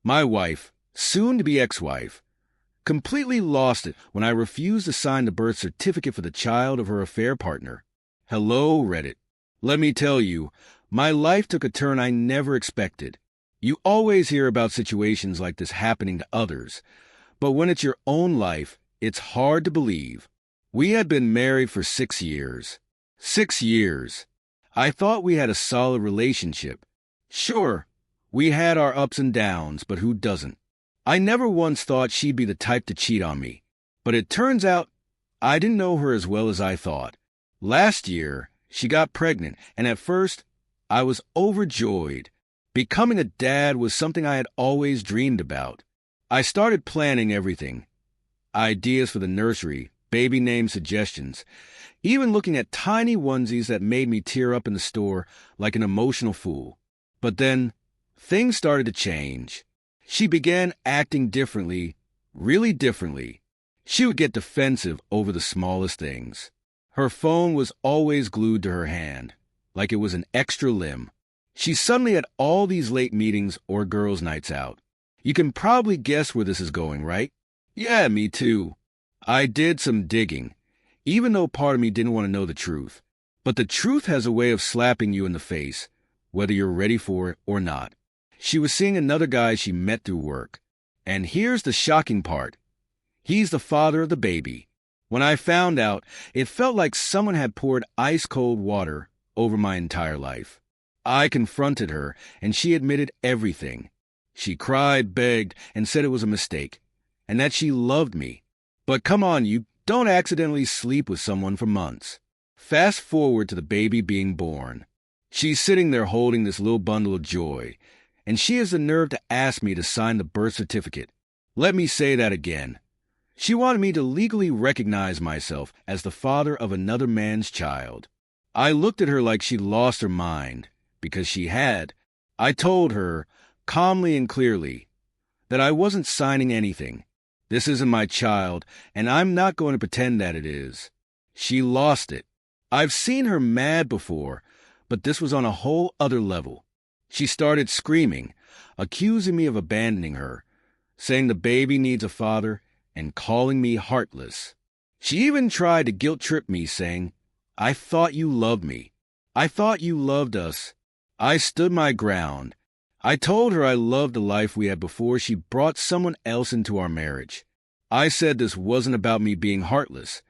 My wife, soon to be ex-wife, completely lost it when I refused to sign the birth certificate for the child of her affair partner. Hello, Reddit. Let me tell you, my life took a turn I never expected. You always hear about situations like this happening to others, but when it's your own life, it's hard to believe. We had been married for 6 years. 6 years. I thought we had a solid relationship. Sure, we had our ups and downs, but who doesn't? I never once thought she'd be the type to cheat on me. But it turns out I didn't know her as well as I thought. Last year, she got pregnant, and at first, I was overjoyed. Becoming a dad was something I had always dreamed about. I started planning everything. Ideas for the nursery, baby name suggestions, even looking at tiny onesies that made me tear up in the store like an emotional fool. But then, things started to change. She began acting differently, really differently. She would get defensive over the smallest things. Her phone was always glued to her hand, like it was an extra limb. She suddenly had all these late meetings or girls' nights out. You can probably guess where this is going, right? Yeah, me too. I did some digging, even though part of me didn't want to know the truth. But the truth has a way of slapping you in the face, whether you're ready for it or not. She was seeing another guy she met through work. And here's the shocking part. He's the father of the baby. When I found out, it felt like someone had poured ice-cold water over my entire life. I confronted her, and she admitted everything. She cried, begged, and said it was a mistake, and that she loved me. But come on, you don't accidentally sleep with someone for months. Fast forward to the baby being born. She's sitting there holding this little bundle of joy, and she has the nerve to ask me to sign the birth certificate. Let me say that again. She wanted me to legally recognize myself as the father of another man's child. I looked at her like she'd lost her mind, because she had. I told her, calmly and clearly, that I wasn't signing anything. This isn't my child, and I'm not going to pretend that it is. She lost it. I've seen her mad before, but this was on a whole other level. She started screaming, accusing me of abandoning her, saying the baby needs a father, and calling me heartless. She even tried to guilt-trip me, saying, I thought you loved me. I thought you loved us. I stood my ground. I told her I loved the life we had before she brought someone else into our marriage. I said this wasn't about me being heartless.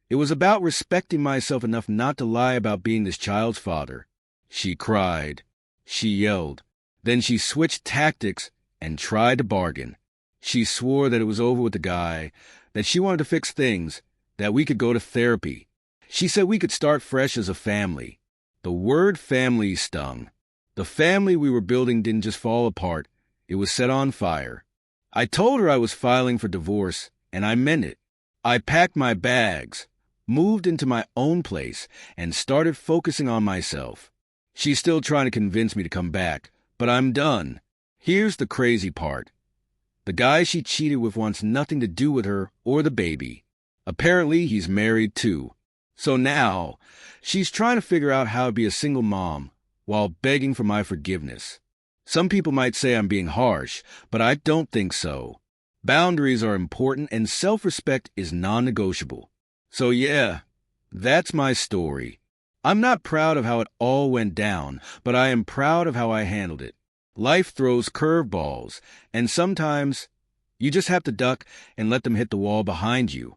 It was about respecting myself enough not to lie about being this child's father. She cried. She yelled. Then she switched tactics and tried to bargain. She swore that it was over with the guy, that she wanted to fix things, that we could go to therapy. She said we could start fresh as a family. The word family stung. The family we were building didn't just fall apart, it was set on fire. I told her I was filing for divorce, and I meant it. I packed my bags, moved into my own place, and started focusing on myself. She's still trying to convince me to come back, but I'm done. Here's the crazy part. The guy she cheated with wants nothing to do with her or the baby. Apparently, he's married too. So now, she's trying to figure out how to be a single mom while begging for my forgiveness. Some people might say I'm being harsh, but I don't think so. Boundaries are important and self-respect is non-negotiable. So yeah, that's my story. I'm not proud of how it all went down, but I am proud of how I handled it. Life throws curveballs, and sometimes you just have to duck and let them hit the wall behind you.